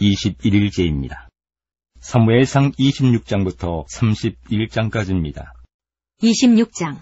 21일째입니다. 사무엘상 26장부터 31장까지입니다. 26장.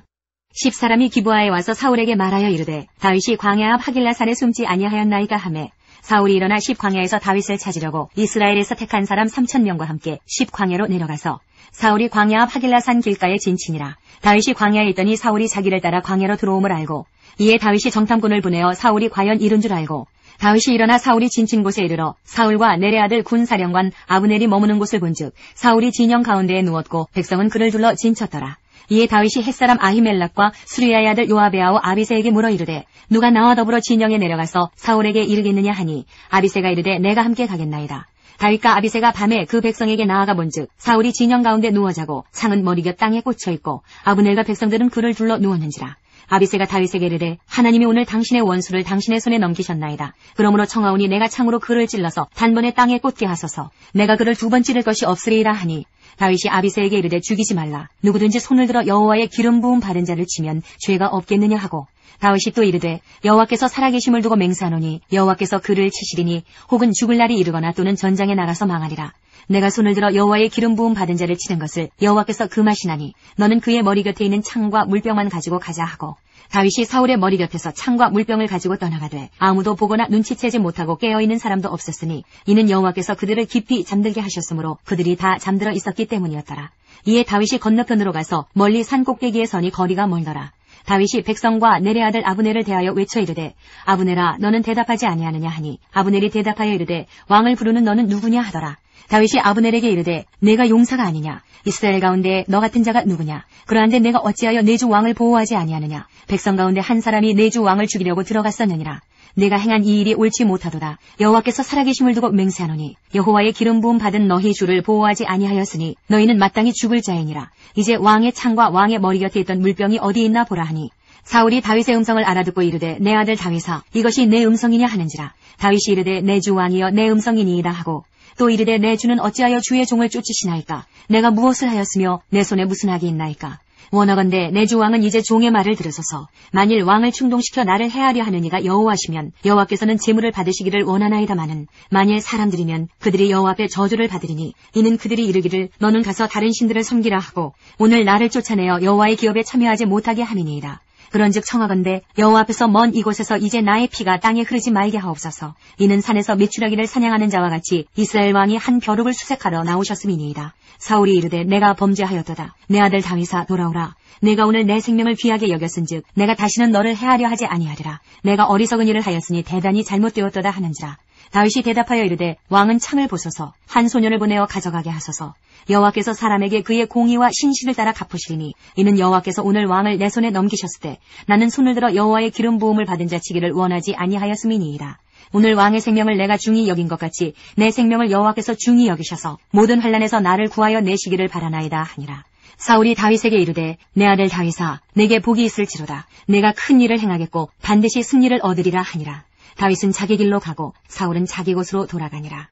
10사람이 기브아에 와서 사울에게 말하여 이르되 다윗이 광야 앞 하길라산에 숨지 아니하였나이까 하매 사울이 일어나 10광야에서 다윗을 찾으려고 이스라엘에서 택한 사람 3,000명과 함께 10광야로 내려가서 사울이 광야 앞 하길라산 길가에 진치니라. 다윗이 광야에 있더니 사울이 자기를 따라 광야로 들어옴을 알고 이에 다윗이 정탐꾼을 보내어 사울이 과연 이른 줄 알고 다윗이 일어나 사울이 진친 곳에 이르러 사울과 내레 아들 군사령관 아브넬이 머무는 곳을 본즉 사울이 진영 가운데에 누웠고 백성은 그를 둘러 진쳤더라. 이에 다윗이 햇사람 아히멜락과 수리아의 아들 요아베아오 아비새에게 물어 이르되 누가 나와 더불어 진영에 내려가서 사울에게 이르겠느냐 하니 아비새가 이르되 내가 함께 가겠나이다. 다윗과 아비새가 밤에 그 백성에게 나아가 본즉 사울이 진영 가운데 누워 자고 창은 머리곁 땅에 꽂혀 있고 아브넬과 백성들은 그를 둘러 누웠는지라. 아비새가 다윗에게 이르되 하나님이 오늘 당신의 원수를 당신의 손에 넘기셨나이다. 그러므로 청하오니 내가 창으로 그를 찔러서 단번에 땅에 꽂게 하소서. 내가 그를 2번 찌를 것이 없으리이다 하니 다윗이 아비새에게 이르되 죽이지 말라. 누구든지 손을 들어 여호와의 기름 부음 받은 자를 치면 죄가 없겠느냐 하고 다윗이 또 이르되 여호와께서 살아계심을 두고 맹세하노니 여호와께서 그를 치시리니 혹은 죽을 날이 이르거나 또는 전장에 나가서 망하리라. 내가 손을 들어 여호와의 기름 부음 받은 자를 치는 것을 여호와께서 금하시나니 너는 그의 머리 곁에 있는 창과 물병만 가지고 가자 하고 다윗이 사울의 머리 곁에서 창과 물병을 가지고 떠나가되 아무도 보거나 눈치채지 못하고 깨어있는 사람도 없었으니 이는 여호와께서 그들을 깊이 잠들게 하셨으므로 그들이 다 잠들어 있었기 때문이었더라. 이에 다윗이 건너편으로 가서 멀리 산 꼭대기에 서니 거리가 멀더라. 다윗이 백성과 내레 아들 아브넬을 대하여 외쳐 이르되 아브넬아 너는 대답하지 아니하느냐 하니 아브넬이 대답하여 이르되 왕을 부르는 너는 누구냐 하더라. 다윗이 아브넬에게 이르되 내가 용사가 아니냐. 이스라엘 가운데 너 같은 자가 누구냐. 그러한데 내가 어찌하여 내 주 왕을 보호하지 아니하느냐. 백성 가운데 한 사람이 내 주 왕을 죽이려고 들어갔었느니라. 내가 행한 이 일이 옳지 못하도다. 여호와께서 살아계심을 두고 맹세하노니 여호와의 기름 부음 받은 너희 주를 보호하지 아니하였으니 너희는 마땅히 죽을 자이니라. 이제 왕의 창과 왕의 머리 곁에 있던 물병이 어디 있나 보라 하니 사울이 다윗의 음성을 알아듣고 이르되 내 아들 다윗아 이것이 내 음성이냐 하는지라. 다윗이 이르되 내 주 왕이여 내 음성이니이다 하고 또 이르되 내 주는 어찌하여 주의 종을 쫓으시나이까. 내가 무엇을 하였으며 내 손에 무슨 악이 있나이까. 원하건대 내 주 왕은 이제 종의 말을 들으소서. 만일 왕을 충동시켜 나를 해하려 하는 이가 여호와시면 여호와께서는 제물을 받으시기를 원하나이다마는 만일 사람들이면 그들이 여호와 앞에 저주를 받으리니 이는 그들이 이르기를 너는 가서 다른 신들을 섬기라 하고 오늘 나를 쫓아내어 여호와의 기업에 참여하지 못하게 함이니이다. 그런즉 청하건대 여호와 앞에서 먼 이곳에서 이제 나의 피가 땅에 흐르지 말게 하옵소서. 이는 산에서 메추라기를 사냥하는 자와 같이 이스라엘 왕이 한 벼룩을 수색하러 나오셨음이니이다. 사울이 이르되 내가 범죄하였도다. 내 아들 다윗아 돌아오라. 내가 오늘 내 생명을 귀하게 여겼은즉 내가 다시는 너를 해하려 하지 아니하리라. 내가 어리석은 일을 하였으니 대단히 잘못되었도다 하는지라. 다윗이 대답하여 이르되 왕은 창을 보소서. 한 소년을 보내어 가져가게 하소서. 여호와께서 사람에게 그의 공의와 신실을 따라 갚으시리니 이는 여호와께서 오늘 왕을 내 손에 넘기셨을 때 나는 손을 들어 여호와의 기름 부음을 받은 자 치기를 원하지 아니하였음이니이다. 오늘 왕의 생명을 내가 중히 여긴 것 같이 내 생명을 여호와께서 중히 여기셔서 모든 환난에서 나를 구하여 내시기를 바라나이다 하니라. 사울이 다윗에게 이르되 내 아들 다윗아 내게 복이 있을지로다. 내가 큰 일을 행하겠고 반드시 승리를 얻으리라 하니라. 다윗은 자기 길로 가고 사울은 자기 곳으로 돌아가니라.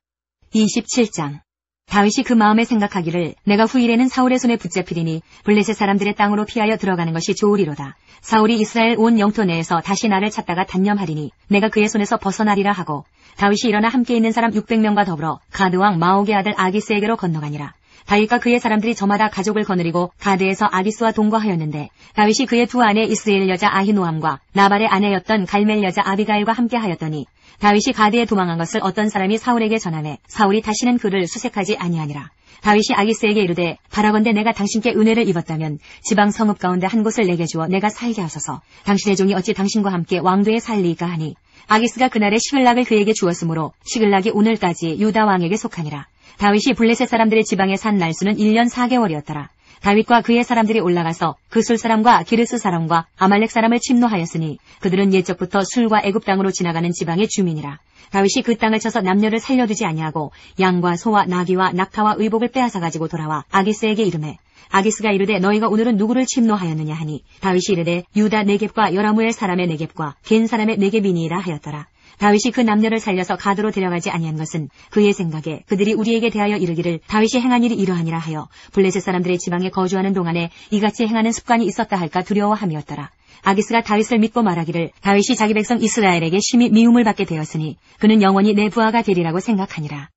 27장. 다윗이 그 마음에 생각하기를 내가 후일에는 사울의 손에 붙잡히리니 블레셋 사람들의 땅으로 피하여 들어가는 것이 좋으리로다. 사울이 이스라엘 온 영토 내에서 다시 나를 찾다가 단념하리니 내가 그의 손에서 벗어나리라 하고 다윗이 일어나 함께 있는 사람 600명과 더불어 가드왕 마옥의 아들 아기스에게로 건너가니라. 다윗과 그의 사람들이 저마다 가족을 거느리고 가드에서 아기스와 동거하였는데 다윗이 그의 두 아내 이스라엘 여자 아히노함과 나발의 아내였던 갈멜 여자 아비가일과 함께 하였더니 다윗이 가드에 도망한 것을 어떤 사람이 사울에게 전하매 사울이 다시는 그를 수색하지 아니하니라. 다윗이 아기스에게 이르되 바라건대 내가 당신께 은혜를 입었다면 지방 성읍 가운데 한 곳을 내게 주어 내가 살게 하소서. 당신의 종이 어찌 당신과 함께 왕도에 살리이까 하니 아기스가 그날에 시글락을 그에게 주었으므로 시글락이 오늘까지 유다 왕에게 속하니라. 다윗이 블레셋 사람들의 지방에 산 날수는 1년 4개월이었더라. 다윗과 그의 사람들이 올라가서 그술 사람과 기르스 사람과 아말렉 사람을 침노하였으니 그들은 옛적부터 술과 애굽 땅으로 지나가는 지방의 주민이라. 다윗이 그 땅을 쳐서 남녀를 살려두지 아니하고 양과 소와 나귀와 낙타와 의복을 빼앗아 가지고 돌아와 아기스에게 이르매 아기스가 이르되 너희가 오늘은 누구를 침노하였느냐 하니 다윗이 이르되 유다 네겝과 여라무엘 사람의 네겝과 겐 사람의 네겝이니이다 하였더라. 다윗이 그 남녀를 살려서 가드로 데려가지 아니한 것은 그의 생각에 그들이 우리에게 대하여 이르기를 다윗이 행한 일이 이러하니라 하여 블레셋 사람들의 지방에 거주하는 동안에 이같이 행하는 습관이 있었다 할까 두려워함이었더라. 아기스가 다윗을 믿고 말하기를 다윗이 자기 백성 이스라엘에게 심히 미움을 받게 되었으니 그는 영원히 내 부하가 되리라고 생각하니라.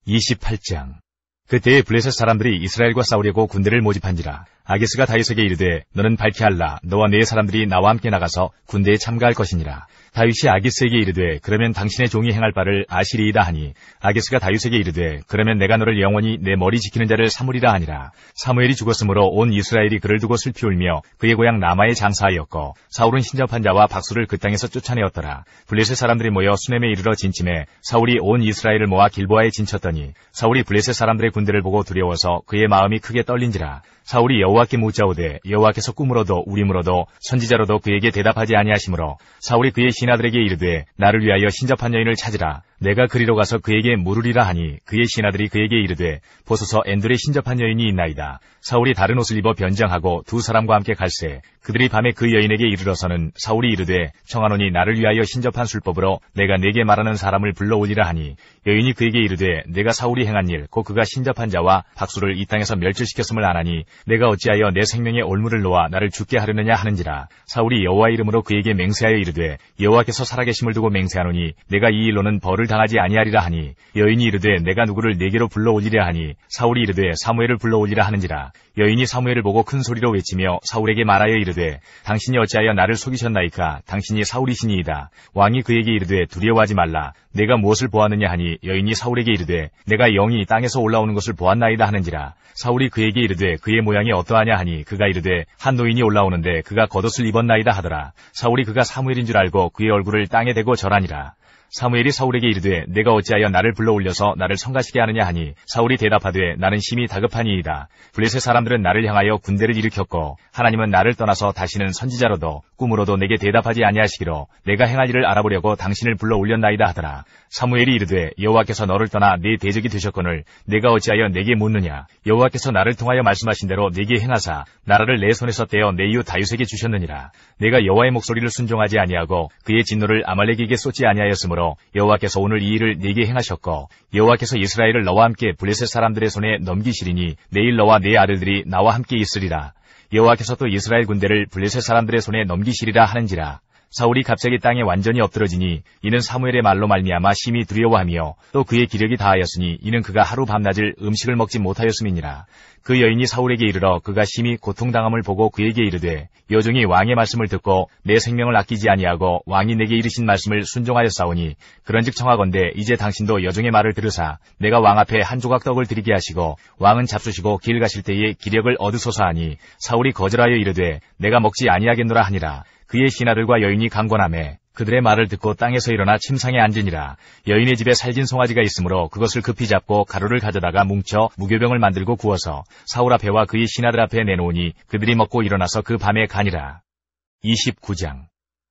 28장. 그때에 블레셋 사람들이 이스라엘과 싸우려고 군대를 모집한지라. 아기스가 다윗에게 이르되 너는 밝히 알라. 너와 네 사람들이 나와 함께 나가서 군대에 참가할 것이니라. 다윗이 아기스에게 이르되 그러면 당신의 종이 행할 바를 아시리이다 하니 아기스가 다윗에게 이르되 그러면 내가 너를 영원히 내 머리 지키는 자를 삼으리라 하니라. 사무엘이 죽었으므로 온 이스라엘이 그를 두고 슬피 울며 그의 고향 라마에 장사하였고 사울은 신접한 자와 박수를 그 땅에서 쫓아내었더라. 블레셋 사람들이 모여 수넴에 이르러 진침해 사울이 온 이스라엘을 모아 길보아에 진쳤더니 사울이 블레셋 사람들의 군대를 보고 두려워서 그의 마음이 크게 떨린지라. 사울이 여호와께 묻자오되 여호와께서 꿈으로도 우림으로도 선지자로도 그에게 대답하지 아니하시므로 사울이 그의 신하들에게 이르되 나를 위하여 신접한 여인을 찾으라. 내가 그리로 가서 그에게 물으리라 하니 그의 신하들이 그에게 이르되 보소서 엔돌에 신접한 여인이 있나이다. 사울이 다른 옷을 입어 변장하고 두 사람과 함께 갈새 그들이 밤에 그 여인에게 이르러서는 사울이 이르되 청하노니 나를 위하여 신접한 술법으로 내가 네게 말하는 사람을 불러오리라 하니 여인이 그에게 이르되 내가 사울이 행한 일 곧 그가 신접한 자와 박수를 이 땅에서 멸절시켰음을 아나니 내가 어찌하여 내 생명의 올무를 놓아 나를 죽게 하려느냐 하는지라. 사울이 여호와 이름으로 그에게 맹세하여 이르되 여호와께서 살아계심을 두고 맹세하노니 내가 이 일로는 벌을 당하지 아니하리라 하니 여인이 이르되 내가 누구를 네게로 불러올리라 하니 사울이 이르되 사무엘을 불러올리라 하는지라. 여인이 사무엘을 보고 큰 소리로 외치며 사울에게 말하여 이르되 당신이 어찌하여 나를 속이셨나이까. 당신이 사울이시니이다. 왕이 그에게 이르되 두려워하지 말라. 내가 무엇을 보았느냐 하니 여인이 사울에게 이르되 내가 영이 땅에서 올라오는 것을 보았나이다 하는지라. 사울이 그에게 이르되 그의 모양이 어떠하냐 하니 그가 이르되 한 노인이 올라오는데 그가 겉옷을 입었나이다 하더라. 사울이 그가 사무엘인 줄 알고 그의 얼굴을 땅에 대고 절하니라. 사무엘이 사울에게 이르되 내가 어찌하여 나를 불러올려서 나를 성가시게 하느냐 하니 사울이 대답하되 나는 심히 다급하니이다. 블레셋 사람들은 나를 향하여 군대를 일으켰고 하나님은 나를 떠나서 다시는 선지자로도 꿈으로도 내게 대답하지 아니하시기로 내가 행할 일을 알아보려고 당신을 불러올렸나이다 하더라. 사무엘이 이르되 여호와께서 너를 떠나 네 대적이 되셨거늘 내가 어찌하여 내게 묻느냐. 여호와께서 나를 통하여 말씀하신 대로 내게 행하사 나라를 내 손에서 떼어 내 이웃 다윗에게 주셨느니라. 내가 여호와의 목소리를 순종하지 아니하고 그의 진노를 아말렉에게 쏟지 아니하였으므로 여호와께서 오늘 이 일을 네게 행하셨고 여호와께서 이스라엘을 너와 함께 블레셋 사람들의 손에 넘기시리니 내일 너와 네 아들들이 나와 함께 있으리라. 여호와께서 또 이스라엘 군대를 블레셋 사람들의 손에 넘기시리라 하는지라. 사울이 갑자기 땅에 완전히 엎드러지니 이는 사무엘의 말로 말미암아 심히 두려워하며 또 그의 기력이 다하였으니 이는 그가 하루 밤낮을 음식을 먹지 못하였음이니라. 그 여인이 사울에게 이르러 그가 심히 고통당함을 보고 그에게 이르되 여종이 왕의 말씀을 듣고 내 생명을 아끼지 아니하고 왕이 내게 이르신 말씀을 순종하였사오니 그런즉 청하건대 이제 당신도 여종의 말을 들으사 내가 왕 앞에 한 조각 떡을 드리게 하시고 왕은 잡수시고 길 가실 때에 기력을 얻으소서 하니 사울이 거절하여 이르되 내가 먹지 아니하겠노라 하니라. 그의 신하들과 여인이 강권하매 그들의 말을 듣고 땅에서 일어나 침상에 앉으니라. 여인의 집에 살진 송아지가 있으므로 그것을 급히 잡고 가루를 가져다가 뭉쳐 무교병을 만들고 구워서 사울 앞에와 그의 신하들 앞에 내놓으니 그들이 먹고 일어나서 그 밤에 가니라. 29장.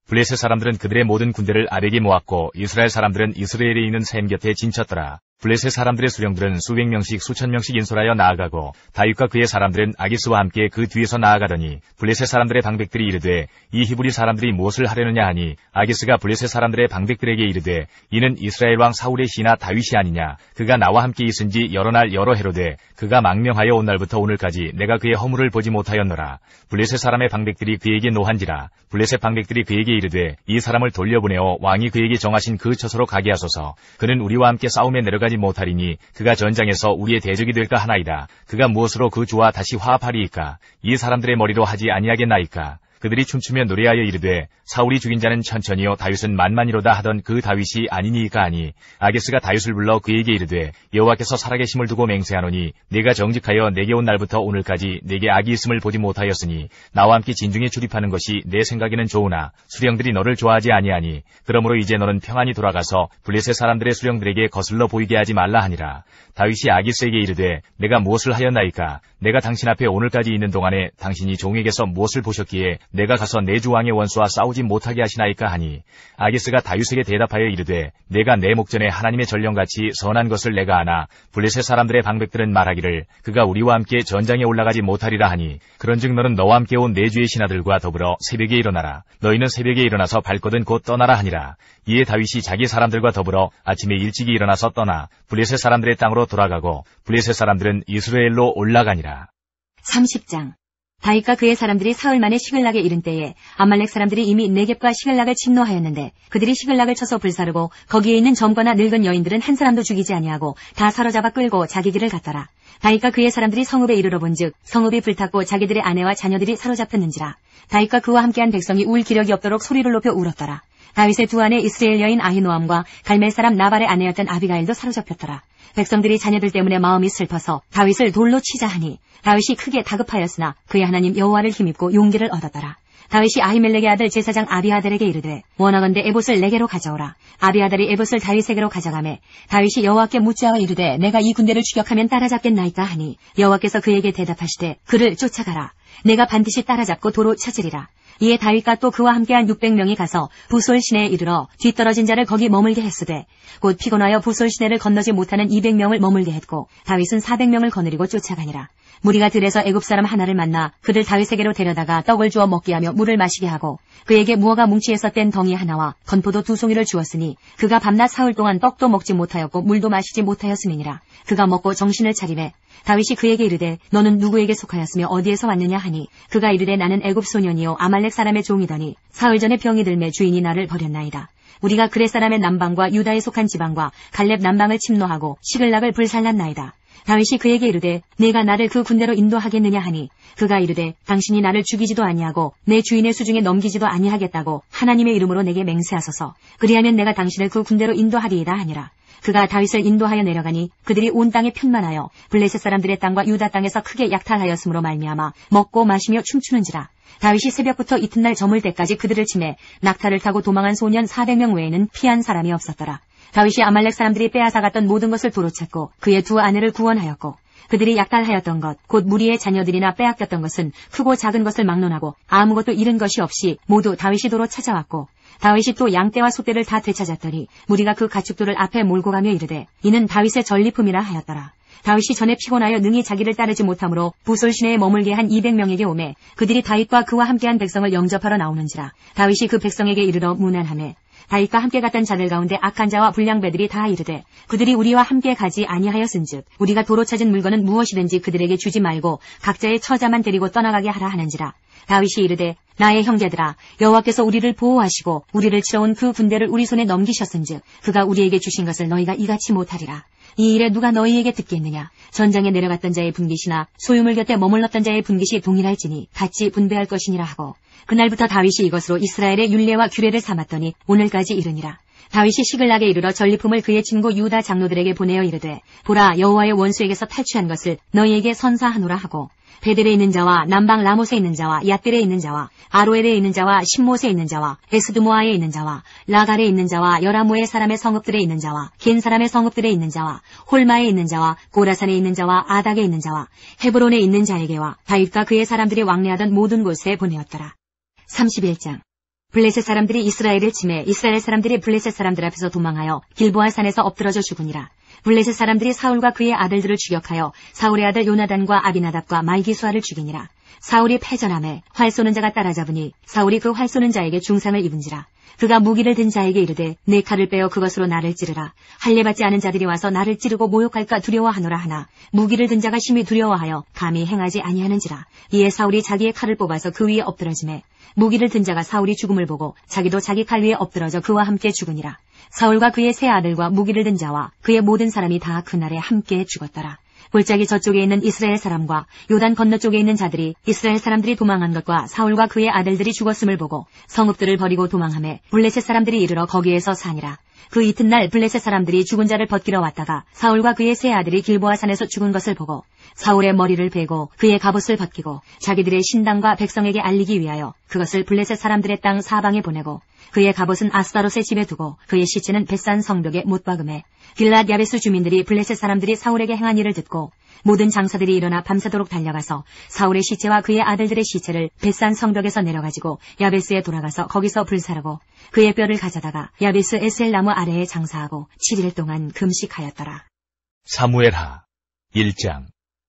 블레셋 사람들은 그들의 모든 군대를 아벡에 모았고 이스라엘 사람들은 이스라엘에 있는 샘 곁에 진쳤더라. 블레셋 사람들의 수령들은 수백 명씩 수천 명씩 인솔하여 나아가고 다윗과 그의 사람들은 아기스와 함께 그 뒤에서 나아가더니 블레셋 사람들의 방백들이 이르되 이 히브리 사람들이 무엇을 하려느냐 하니 아기스가 블레셋 사람들의 방백들에게 이르되 이는 이스라엘 왕 사울의 시나 다윗이 아니냐. 그가 나와 함께 있은지 여러 날 여러 해로되 그가 망명하여 온 날부터 오늘까지 내가 그의 허물을 보지 못하였노라. 블레셋 사람의 방백들이 그에게 노한지라. 블레셋 방백들이 그에게 이르되 이 사람을 돌려보내어 왕이 그에게 정하신 그 처소로 가게 하소서. 그는 우리와 함께 싸움에 내려가지 못하리니 그가 전장에서 우리의 대적이 될까 하나이다. 그가 무엇으로 그 주와 다시 화합하리이까. 이 사람들의 머리로 하지 아니하겠나이까. 그들이 춤추며 노래하여 이르되 사울이 죽인 자는 천천히요 다윗은 만만이로다 하던 그 다윗이 아니니이까 하니 아기스가 다윗을 불러 그에게 이르되 여호와께서 살아계심을 두고 맹세하노니 네가 정직하여 내게 온 날부터 오늘까지 내게 악이 있음을 보지 못하였으니 나와 함께 진중에 출입하는 것이 내 생각에는 좋으나 수령들이 너를 좋아하지 아니하니 그러므로 이제 너는 평안히 돌아가서 블레셋 사람들의 수령들에게 거슬러 보이게 하지 말라 하니라. 다윗이 아기스에게 이르되 내가 무엇을 하였나이까. 내가 당신 앞에 오늘까지 있는 동안에 당신이 종에게서 무엇을 보셨기에 내가 가서 내 주 왕의 원수와 싸우지 못하게 하시나이까 하니 아기스가 다윗에게 대답하여 이르되 내가 내 목전에 하나님의 전령같이 선한 것을 내가 아나 블레셋 사람들의 방백들은 말하기를 그가 우리와 함께 전장에 올라가지 못하리라 하니 그런즉 너는 너와 함께 온 내 주의 신하들과 더불어 새벽에 일어나라. 너희는 새벽에 일어나서 발거든 곧 떠나라 하니라. 이에 다윗이 자기 사람들과 더불어 아침에 일찍이 일어나서 떠나 블레셋 사람들의 땅으로 돌아가고 블레셋 사람들은 이스라엘로 올라가니라. 30장. 다윗과 그의 사람들이 사흘만에 시글락에 이른 때에 아말렉 사람들이 이미 네겝과 시글락을 침노하였는데 그들이 시글락을 쳐서 불사르고 거기에 있는 점거나 늙은 여인들은 한 사람도 죽이지 아니하고 다 사로잡아 끌고 자기 길을 갔더라. 다윗과 그의 사람들이 성읍에 이르러 본즉 성읍이 불탔고 자기들의 아내와 자녀들이 사로잡혔는지라. 다윗과 그와 함께한 백성이 울 기력이 없도록 소리를 높여 울었더라. 다윗의 두 아내 이스라엘 여인 아히노암과 갈멜 사람 나발의 아내였던 아비가일도 사로잡혔더라. 백성들이 자녀들 때문에 마음이 슬퍼서 다윗을 돌로 치자 하니 다윗이 크게 다급하였으나 그의 하나님 여호와를 힘입고 용기를 얻었더라. 다윗이 아히멜렉의 아들 제사장 아비아달에게 이르되 원하건대 에봇을 내게로 가져오라. 아비아달이 에봇을 다윗에게로 가져가매 다윗이 여호와께 묻자와 이르되 내가 이 군대를 추격하면 따라잡겠나이까 하니 여호와께서 그에게 대답하시되 그를 쫓아가라. 내가 반드시 따라잡고 도로 찾으리라. 이에 다윗과 또 그와 함께한 600명이 가서 부솔 시내에 이르러 뒤떨어진 자를 거기 머물게 했으되 곧 피곤하여 부솔 시내를 건너지 못하는 200명을 머물게 했고 다윗은 400명을 거느리고 쫓아가니라. 무리가 들에서 애굽 사람 하나를 만나 그들 다윗에게로 데려다가 떡을 주어 먹게 하며 물을 마시게 하고 그에게 무화과 뭉치에서 뗀 덩이 하나와 건포도 2송이를 주었으니 그가 밤낮 사흘 동안 떡도 먹지 못하였고 물도 마시지 못하였음이니라. 그가 먹고 정신을 차리매 다윗이 그에게 이르되 너는 누구에게 속하였으며 어디에서 왔느냐 하니 그가 이르되 나는 애굽 소년이요 아말렉 사람의 종이더니 사흘 전에 병이 들매 주인이 나를 버렸나이다. 우리가 그렛 사람의 남방과 유다에 속한 지방과 갈렙 남방을 침노하고 시글락을 불살랐나이다. 다윗이 그에게 이르되 내가 나를 그 군대로 인도하겠느냐 하니 그가 이르되 당신이 나를 죽이지도 아니하고 내 주인의 수중에 넘기지도 아니하겠다고 하나님의 이름으로 내게 맹세하소서. 그리하면 내가 당신을 그 군대로 인도하리이다 하니라. 그가 다윗을 인도하여 내려가니 그들이 온 땅에 편만하여 블레셋 사람들의 땅과 유다 땅에서 크게 약탈하였으므로 말미암아 먹고 마시며 춤추는지라. 다윗이 새벽부터 이튿날 저물 때까지 그들을 치매 낙타를 타고 도망한 소년 400명 외에는 피한 사람이 없었더라. 다윗이 아말렉 사람들이 빼앗아갔던 모든 것을 도로 찾고 그의 두 아내를 구원하였고 그들이 약탈하였던 것 곧 무리의 자녀들이나 빼앗겼던 것은 크고 작은 것을 막론하고 아무것도 잃은 것이 없이 모두 다윗이 도로 찾아왔고 다윗이 또 양떼와 소떼를 다 되찾았더니 무리가 그 가축들을 앞에 몰고 가며 이르되 이는 다윗의 전리품이라 하였더라. 다윗이 전에 피곤하여 능히 자기를 따르지 못하므로 부솔 시내에 머물게 한 200명에게 오매 그들이 다윗과 그와 함께한 백성을 영접하러 나오는지라. 다윗이 그 백성에게 이르러 문안하매 다윗과 함께 갔던 자들 가운데 악한 자와 불량배들이 다 이르되 그들이 우리와 함께 가지 아니하였은즉 우리가 도로 찾은 물건은 무엇이든지 그들에게 주지 말고 각자의 처자만 데리고 떠나가게 하라 하는지라. 다윗이 이르되 나의 형제들아 여호와께서 우리를 보호하시고 우리를 치러 온 그 군대를 우리 손에 넘기셨은즉 그가 우리에게 주신 것을 너희가 이같이 못하리라. 이 일에 누가 너희에게 듣겠느냐. 전장에 내려갔던 자의 분깃이나 소유물 곁에 머물렀던 자의 분깃이 동일할지니 같이 분배할 것이니라 하고 그날부터 다윗이 이것으로 이스라엘의 율례와 규례를 삼았더니 오늘까지 이르니라. 다윗이 시글락에 이르러 전리품을 그의 친구 유다 장로들에게 보내어 이르되 보라 여호와의 원수에게서 탈취한 것을 너희에게 선사하노라 하고 베델에 있는 자와 남방 라못에 있는 자와 얏들에 있는 자와 아로엘에 있는 자와 신못에 있는 자와 에스드모아에 있는 자와 라갈에 있는 자와 여라무의 사람의 성읍들에 있는 자와 겐 사람의 성읍들에 있는 자와 홀마에 있는 자와 고라산에 있는 자와 아닥에 있는 자와 헤브론에 있는 자에게와 다윗과 그의 사람들이 왕래하던 모든 곳에 보내었더라. 31장 블레셋 사람들이 이스라엘을 치매 이스라엘 사람들이 블레셋 사람들 앞에서 도망하여 길보아 산에서 엎드러져 죽으니라. 블레셋 사람들이 사울과 그의 아들들을 추격하여 사울의 아들 요나단과 아비나답과 말기수아를 죽이니라. 사울이 패전함에 활 쏘는 자가 따라잡으니 사울이 그 활 쏘는 자에게 중상을 입은지라. 그가 무기를 든 자에게 이르되 내 칼을 빼어 그것으로 나를 찌르라. 할례받지 않은 자들이 와서 나를 찌르고 모욕할까 두려워하노라 하나 무기를 든 자가 심히 두려워하여 감히 행하지 아니하는지라. 이에 사울이 자기의 칼을 뽑아서 그 위에 엎드러지매 무기를 든 자가 사울이 죽음을 보고 자기도 자기 칼 위에 엎드러져 그와 함께 죽으니라. 사울과 그의 세 아들과 무기를 든 자와 그의 모든 사람이 다 그날에 함께 죽었더라. 골짜기 저쪽에 있는 이스라엘 사람과 요단 건너쪽에 있는 자들이 이스라엘 사람들이 도망한 것과 사울과 그의 아들들이 죽었음을 보고 성읍들을 버리고 도망하매 블레셋 사람들이 이르러 거기에서 사니라. 그 이튿날 블레셋 사람들이 죽은 자를 벗기러 왔다가 사울과 그의 세 아들이 길보아 산에서 죽은 것을 보고 사울의 머리를 베고 그의 갑옷을 벗기고 자기들의 신당과 백성에게 알리기 위하여 그것을 블레셋 사람들의 땅 사방에 보내고 그의 갑옷은 아스타롯의 집에 두고 그의 시체는 벳산 성벽에 못 박음해 길랏 야베스 주민들이 블레셋 사람들이 사울에게 행한 일을 듣고 모든 장사들이 일어나 밤새도록 달려가서 사울의 시체와 그의 아들들의 시체를 벳산 성벽에서 내려가지고 야베스에 돌아가서 거기서 불사르고 그의 뼈를 가져다가 야베스 에셀 나무 아래에 장사하고 7일 동안 금식하였더라. 사무엘하 1장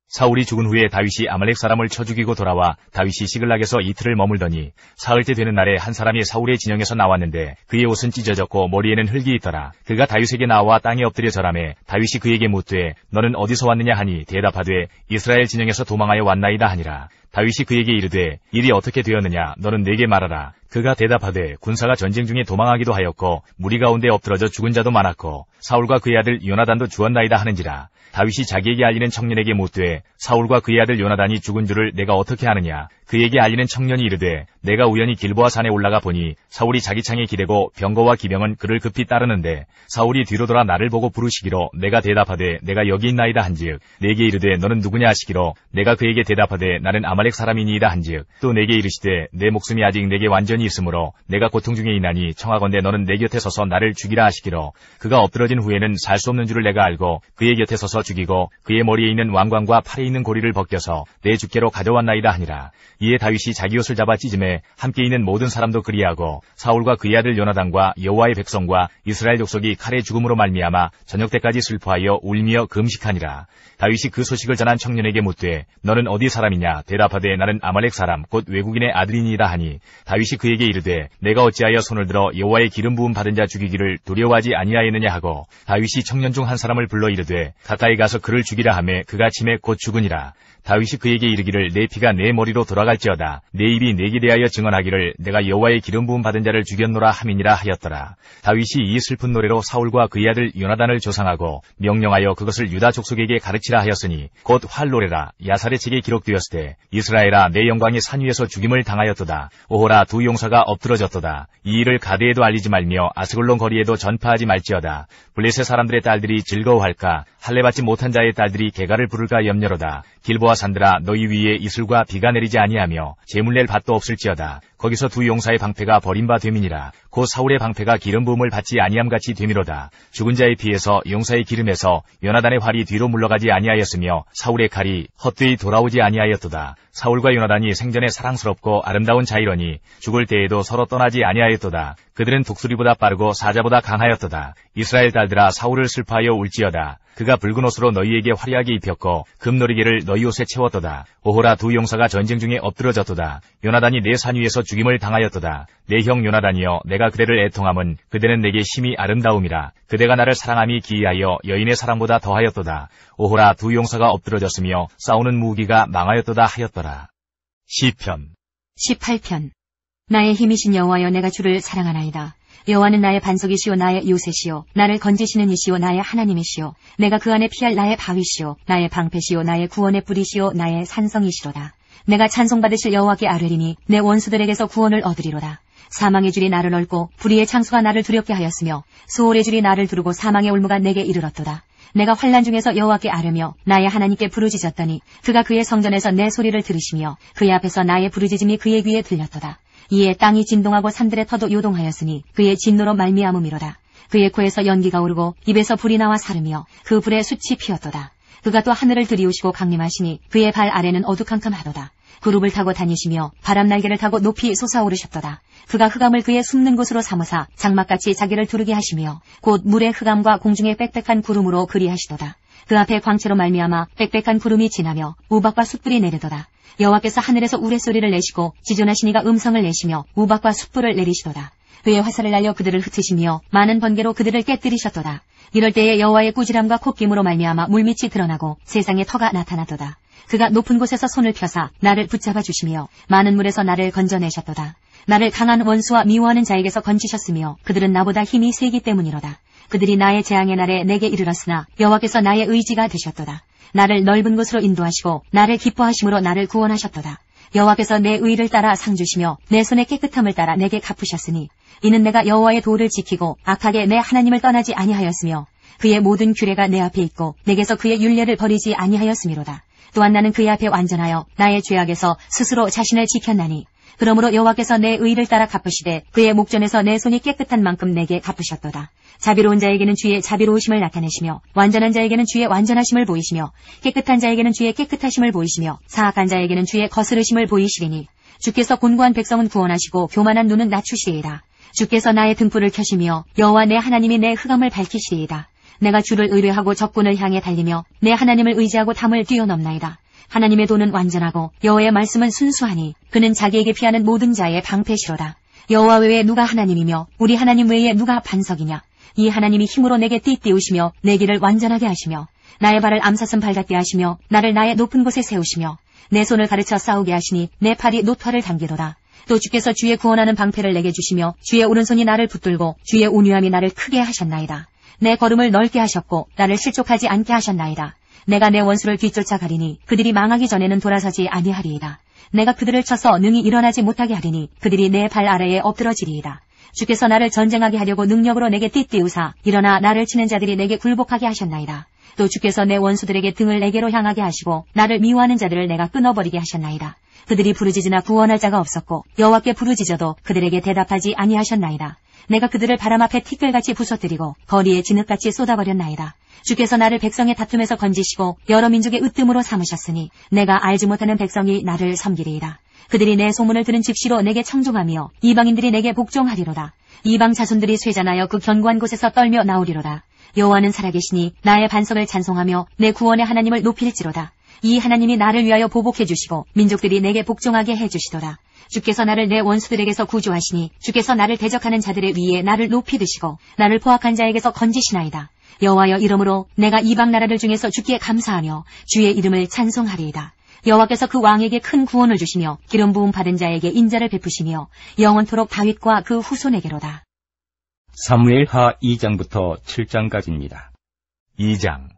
사울이 죽은 후에 다윗이 아말렉 사람을 쳐 죽이고 돌아와 다윗이 시글락에서 이틀을 머물더니 사흘째 되는 날에 한 사람이 사울의 진영에서 나왔는데 그의 옷은 찢어졌고 머리에는 흙이 있더라. 그가 다윗에게 나와 땅에 엎드려 절하매 다윗이 그에게 묻되 너는 어디서 왔느냐 하니 대답하되 이스라엘 진영에서 도망하여 왔나이다 하니라. 다윗이 그에게 이르되 일이 어떻게 되었느냐 너는 내게 말하라. 그가 대답하되 군사가 전쟁 중에 도망하기도 하였고 무리 가운데 엎드러져 죽은 자도 많았고 사울과 그의 아들 요나단도 죽었나이다 하는지라. 다윗이 자기에게 알리는 청년에게 묻되 사울과 그의 아들 요나단이 죽은 줄을 내가 어떻게 아느냐. 그에게 알리는 청년이 이르되 내가 우연히 길보아 산에 올라가 보니 사울이 자기 창에 기대고 병거와 기병은 그를 급히 따르는데 사울이 뒤로 돌아 나를 보고 부르시기로 내가 대답하되 내가 여기 있나이다 한즉 내게 이르되 너는 누구냐 하시기로 내가 그에게 대답하되 나는 아말렉 사람이니이다 한즉 또 내게 이르시되 내 목숨이 아직 내게 완전히 있으므로 내가 고통 중에 있나니 청하건대 너는 내 곁에 서서 나를 죽이라 하시기로 그가 엎드러진 후에는 살 수 없는 줄을 내가 알고 그의 곁에 서서 죽이고 그의 머리에 있는 왕관과 팔에 있는 고리를 벗겨서 내 주께로 가져왔나이다 하니라. 이에 다윗이 자기 옷을 잡아 찢음에 함께 있는 모든 사람도 그리하고 사울과 그의 아들 요나단과 여호와의 백성과 이스라엘 족속이 칼의 죽음으로 말미암아 저녁 때까지 슬퍼하여 울며 금식하니라. 다윗이 그 소식을 전한 청년에게 묻되 너는 어디 사람이냐. 대답하되 나는 아말렉 사람 곧 외국인의 아들이니이다 하니 다윗이 그에게 이르되 내가 어찌하여 손을 들어 여호와의 기름 부음 받은 자 죽이기를 두려워하지 아니하였느냐 하고 다윗이 청년 중 한 사람을 불러 이르되 가까이 가서 그를 죽이라 하매 그가 침에 곧 죽으니라. 다윗이 그에게 이르기를 내 피가 내 머리로 돌아갈지어다. 내 입이 내게 대하여 증언하기를 내가 여호와의 기름 부음 받은 자를 죽였노라 함이니라 하였더라. 다윗이 이 슬픈 노래로 사울과 그의 아들 요나단을 조상하고 명령하여 그것을 유다 족속에게 가르치라 하였으니 곧 활노래라. 야살의 책에 기록되었을 때 이스라엘아 내 영광이 산 위에서 죽임을 당하였도다. 오호라 두 용사가 엎드러졌도다. 이 일을 가드에도 알리지 말며 아스글론 거리에도 전파하지 말지어다. 블레셋 사람들의 딸들이 즐거워할까. 할례받지 못한 자의 딸들이 개가를 부를까 염려로다. 길보아 산들아 너희 위에 이슬과 비가 내리지 아니하며 재물 낼 밭도 없을지어다. 거기서 두 용사의 방패가 버린 바 됨이니라. 곧 사울의 방패가 기름 부음을 받지 아니함같이 됨이로다. 죽은 자의 피에서 용사의 기름에서 요나단의 활이 뒤로 물러가지 아니하였으며 사울의 칼이 헛되이 돌아오지 아니하였도다. 사울과 요나단이 생전에 사랑스럽고 아름다운 자이러니 죽을 때에도 서로 떠나지 아니하였도다. 그들은 독수리보다 빠르고 사자보다 강하였도다. 이스라엘 딸들아 사울을 슬퍼하여 울지어다. 그가 붉은 옷으로 너희에게 화려하게 입혔고 금놀이개를 너희 옷에 채웠도다. 오호라 두 용사가 전쟁 중에 엎드러졌도다. 요나단이 내 산 위에서 죽임을 당하였도다. 내 형 요나단이여 내가 그대를 애통함은 그대는 내게 심히 아름다움이라. 그대가 나를 사랑함이 기이하여 여인의 사랑보다 더하였도다. 오호라 두 용사가 엎드러졌으며 싸우는 무기가 망하였도다 하였더라. 시편 18편. 나의 힘이신 여호와여 내가 주를 사랑하나이다. 여호와는 나의 반석이시오 나의 요새시오 나를 건지시는 이시오 나의 하나님이시오 내가 그 안에 피할 나의 바위시오 나의 방패시오 나의 구원의 뿌리시오 나의 산성이시로다. 내가 찬송받으실 여호와께 아뢰리니 내 원수들에게서 구원을 얻으리로다. 사망의 줄이 나를 얽고 불의의 창수가 나를 두렵게 하였으며 수월의 줄이 나를 두르고 사망의 올무가 내게 이르렀도다. 내가 환난 중에서 여호와께 아뢰며 나의 하나님께 부르짖었더니 그가 그의 성전에서 내 소리를 들으시며 그의 앞에서 나의 부르짖음이 그의 귀에 들렸도다. 이에 땅이 진동하고 산들의 터도 요동하였으니 그의 진노로 말미암음이로다. 그의 코에서 연기가 오르고 입에서 불이 나와 사르며 그 불에 숯이 피었도다. 그가 또 하늘을 들이우시고 강림하시니 그의 발 아래는 어두캄캄하도다. 그룹을 타고 다니시며 바람 날개를 타고 높이 솟아오르셨도다. 그가 흑암을 그의 숨는 곳으로 삼으사 장막같이 자기를 두르게 하시며 곧 물의 흑암과 공중의 빽빽한 구름으로 그리하시도다. 그 앞에 광채로 말미암아 빽빽한 구름이 지나며 우박과 숯불이 내리도다. 여호와께서 하늘에서 우레소리를 내시고 지존하신 이가 음성을 내시며 우박과 숯불을 내리시도다. 그의 화살을 날려 그들을 흩으시며 많은 번개로 그들을 깨뜨리셨도다. 이럴 때에 여호와의 꾸지람과 콧김으로 말미암아 물밑이 드러나고 세상에 터가 나타나도다. 그가 높은 곳에서 손을 펴사 나를 붙잡아 주시며 많은 물에서 나를 건져내셨도다. 나를 강한 원수와 미워하는 자에게서 건지셨으며 그들은 나보다 힘이 세기 때문이로다. 그들이 나의 재앙의 날에 내게 이르렀으나 여호와께서 나의 의지가 되셨도다. 나를 넓은 곳으로 인도하시고 나를 기뻐하심으로 나를 구원하셨도다. 여호와께서 내 의를 따라 상 주시며 내 손의 깨끗함을 따라 내게 갚으셨으니 이는 내가 여호와의 도를 지키고 악하게 내 하나님을 떠나지 아니하였으며 그의 모든 규례가 내 앞에 있고 내게서 그의 율례를 버리지 아니하였음이로다. 또한 나는 그의 앞에 완전하여 나의 죄악에서 스스로 자신을 지켰나니 그러므로 여호와께서 내 의를 따라 갚으시되 그의 목전에서 내 손이 깨끗한 만큼 내게 갚으셨도다. 자비로운 자에게는 주의 자비로우심을 나타내시며 완전한 자에게는 주의 완전하심을 보이시며 깨끗한 자에게는 주의 깨끗하심을 보이시며 사악한 자에게는 주의 거스르심을 보이시리니 주께서 곤고한 백성은 구원하시고 교만한 눈은 낮추시리이다. 주께서 나의 등불을 켜시며 여호와 내 하나님이 내 흑암을 밝히시리이다. 내가 주를 의뢰하고 적군을 향해 달리며 내 하나님을 의지하고 담을 뛰어넘나이다. 하나님의 도는 완전하고 여호와의 말씀은 순수하니 그는 자기에게 피하는 모든 자의 방패시로다. 여호와 외에 누가 하나님이며 우리 하나님 외에 누가 반석이냐. 이 하나님이 힘으로 내게 띠띠우시며 내 길을 완전하게 하시며 나의 발을 암사슴 발같게 하시며 나를 나의 높은 곳에 세우시며 내 손을 가르쳐 싸우게 하시니 내 팔이 노토를 당기도다. 또 주께서 주의 구원하는 방패를 내게 주시며 주의 오른손이 나를 붙들고 주의 온유함이 나를 크게 하셨나이다. 내 걸음을 넓게 하셨고 나를 실족하지 않게 하셨나이다. 내가 내 원수를 뒤쫓아 가리니 그들이 망하기 전에는 돌아서지 아니하리이다. 내가 그들을 쳐서 능히 일어나지 못하게 하리니 그들이 내 발 아래에 엎드러지리이다. 주께서 나를 전쟁하게 하려고 능력으로 내게 띠띠우사 일어나 나를 치는 자들이 내게 굴복하게 하셨나이다. 또 주께서 내 원수들에게 등을 내게로 향하게 하시고 나를 미워하는 자들을 내가 끊어버리게 하셨나이다. 그들이 부르짖으나 구원할 자가 없었고 여호와께 부르짖어도 그들에게 대답하지 아니하셨나이다. 내가 그들을 바람 앞에 티끌같이 부서뜨리고 거리에 진흙같이 쏟아버렸나이다. 주께서 나를 백성의 다툼에서 건지시고 여러 민족의 으뜸으로 삼으셨으니 내가 알지 못하는 백성이 나를 섬기리이다. 그들이 내 소문을 들은 즉시로 내게 청종하며 이방인들이 내게 복종하리로다. 이방 자손들이 쇠잔하여 그 견고한 곳에서 떨며 나오리로다. 여호와는 살아계시니 나의 반석을 찬송하며 내 구원의 하나님을 높일지로다. 이 하나님이 나를 위하여 보복해 주시고 민족들이 내게 복종하게 해주시도다. 주께서 나를 내 원수들에게서 구조하시니 주께서 나를 대적하는 자들의 위에 나를 높이 드시고 나를 포악한 자에게서 건지시나이다. 여호와여 이러므로 내가 이방 나라들 중에서 주께 감사하며 주의 이름을 찬송하리이다. 여호와께서 그 왕에게 큰 구원을 주시며 기름 부음 받은 자에게 인자를 베푸시며 영원토록 다윗과 그 후손에게로다. 사무엘하 2장부터 7장까지입니다. 2장.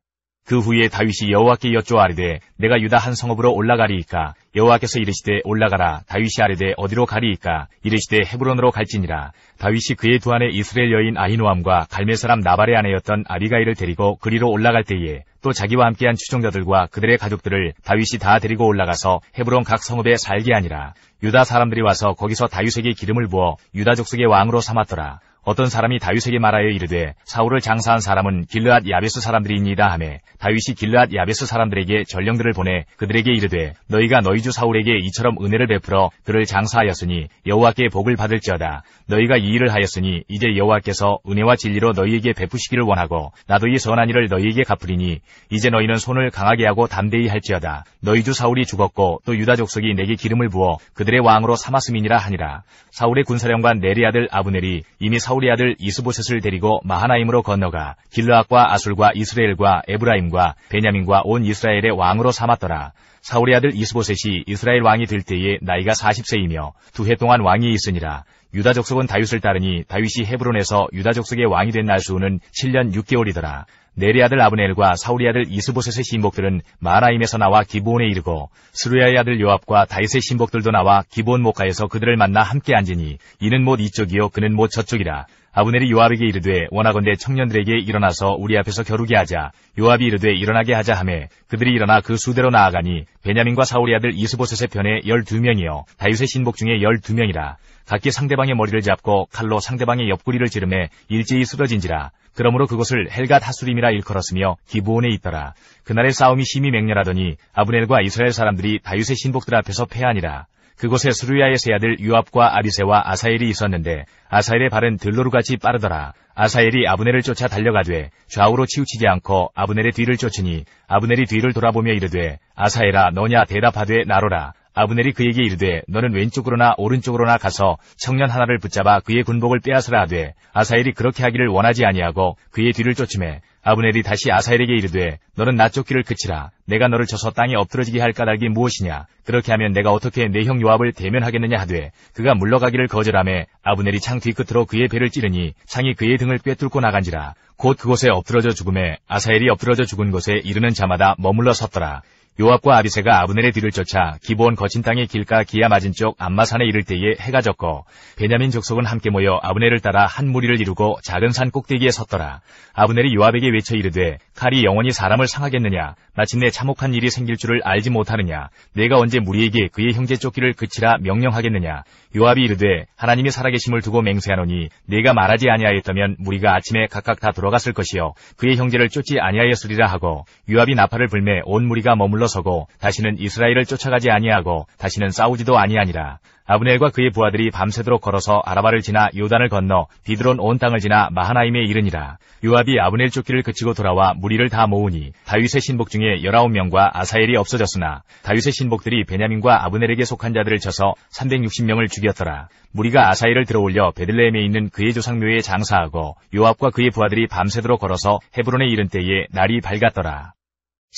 그 후에 다윗이 여호와께 여쭈어 아뢰되 내가 유다 한 성읍으로 올라가리이까. 여호와께서 이르시되 올라가라. 다윗이 아뢰되 어디로 가리이까. 이르시되 헤브론으로 갈지니라. 다윗이 그의 두 아내 이스라엘 여인 아히노암과 갈멜 사람 나발의 아내였던 아비가일을 데리고 그리로 올라갈 때에 또 자기와 함께한 추종자들과 그들의 가족들을 다윗이 다 데리고 올라가서 헤브론 각 성읍에 살게 하니라. 유다 사람들이 와서 거기서 다윗에게 기름을 부어 유다 족속의 왕으로 삼았더라. 어떤 사람이 다윗에게 말하여 이르되 사울을 장사한 사람은 길르앗 야베스 사람들이니이다 하매 다윗이 길르앗 야베스 사람들에게 전령들을 보내 그들에게 이르되 너희가 너희 주 사울에게 이처럼 은혜를 베풀어 그를 장사하였으니 여호와께 복을 받을지어다. 너희가 이 일을 하였으니 이제 여호와께서 은혜와 진리로 너희에게 베푸시기를 원하고 나도 이 선한 일을 너희에게 갚으리니 이제 너희는 손을 강하게 하고 담대히 할지어다. 너희 주 사울이 죽었고 또 유다 족속이 내게 기름을 부어 그들의 왕으로 삼았음이니라 하니라. 사울의 군사령관 네리 아들 아브넬이 이미 사울의 아들 이스보셋을 데리고 마하나임으로 건너가 길르앗과 아술과 이스라엘과 에브라임과 베냐민과 온 이스라엘의 왕으로 삼았더라. 사울의 아들 이스보셋이 이스라엘 왕이 될 때에 나이가 40세이며 2해 동안 왕이 있으니라. 유다 족속은 다윗을 따르니 다윗이 헤브론에서 유다 족속의 왕이 된 날수는 7년 6개월이더라. 네리 아들 아브넬과 사울의 아들 이스보셋의 신복들은 마하나임에서 나와 기브온에 이르고 스루야의 아들 요압과 다윗의 신복들도 나와 기브온 목가에서 그들을 만나 함께 앉으니 이는 못 이쪽이요 그는 못 저쪽이라. 아브넬이 요압에게 이르되 원하건대 청년들에게 일어나서 우리 앞에서 겨루게 하자. 요압이 이르되 일어나게 하자 하매 그들이 일어나 그 수대로 나아가니 베냐민과 사울의 아들 이스보셋의 편에 12명이요 다윗의 신복 중에 12명이라. 각기 상대방의 머리를 잡고 칼로 상대방의 옆구리를 찌르매 일제히 쓰러진지라. 그러므로 그곳을 헬갓 하수림이라 일컬었으며 기브온에 있더라. 그날의 싸움이 심히 맹렬하더니 아브넬과 이스라엘 사람들이 다윗의 신복들 앞에서 패하니라. 그곳에 스루야의 세 아들 유압과 아비새와 아사엘이 있었는데 아사엘의 발은 들로루같이 빠르더라. 아사엘이 아브넬을 쫓아 달려가되 좌우로 치우치지 않고 아브넬의 뒤를 쫓으니 아브넬이 뒤를 돌아보며 이르되 아사엘아 너냐 대답하되 나로라. 아브넬이 그에게 이르되 너는 왼쪽으로나 오른쪽으로나 가서 청년 하나를 붙잡아 그의 군복을 빼앗으라 하되 아사엘이 그렇게 하기를 원하지 아니하고 그의 뒤를 쫓으매 아브넬이 다시 아사엘에게 이르되 너는 나 쫓기를 그치라. 내가 너를 쳐서 땅에 엎드러지게 할 까닭이 무엇이냐. 그렇게 하면 내가 어떻게 내 형 요압을 대면하겠느냐 하되 그가 물러가기를 거절하매 아브넬이 창 뒤끝으로 그의 배를 찌르니 창이 그의 등을 꿰뚫고 나간지라. 곧 그곳에 엎드러져 죽음에 아사엘이 엎드러져 죽은 곳에 이르는 자마다 머물러 섰더라. 요압과 아비새가 아브넬의 뒤를 쫓아 기브온 거친 땅의 길가 기야 맞은 쪽 암마산에 이를 때에 해가 졌고 베냐민 족속은 함께 모여 아브넬을 따라 한 무리를 이루고 작은 산 꼭대기에 섰더라. 아브넬이 요압에게 외쳐 이르되 칼이 영원히 사람을 상하겠느냐. 마침내 참혹한 일이 생길 줄을 알지 못하느냐. 내가 언제 무리에게 그의 형제 쫓기를 그치라 명령하겠느냐. 요압이 이르되 하나님이 살아계심을 두고 맹세하노니 내가 말하지 아니하였다면 무리가 아침에 각각 다 돌아갔을 것이요 그의 형제를 쫓지 아니하였으리라 하고 요압이 나팔을 불매 온 무리가 머물러 서고 다시는 이스라엘을 쫓아가지 아니하고 다시는 싸우지도 아니하니라. 아브넬과 그의 부하들이 밤새도록 걸어서 아라바를 지나 요단을 건너 비드론 온 땅을 지나 마하나임에 이르니라. 요압이 아브넬 쫓기를 그치고 돌아와 무리를 다 모으니 다윗의 신복 중에 19명과 아사엘이 없어졌으나 다윗의 신복들이 베냐민과 아브넬에게 속한 자들을 쳐서 360명을 죽였더라. 무리가 아사엘을 들어올려 베들레헴에 있는 그의 조상묘에 장사하고 요압과 그의 부하들이 밤새도록 걸어서 헤브론에 이른 때에 날이 밝았더라.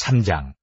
3장.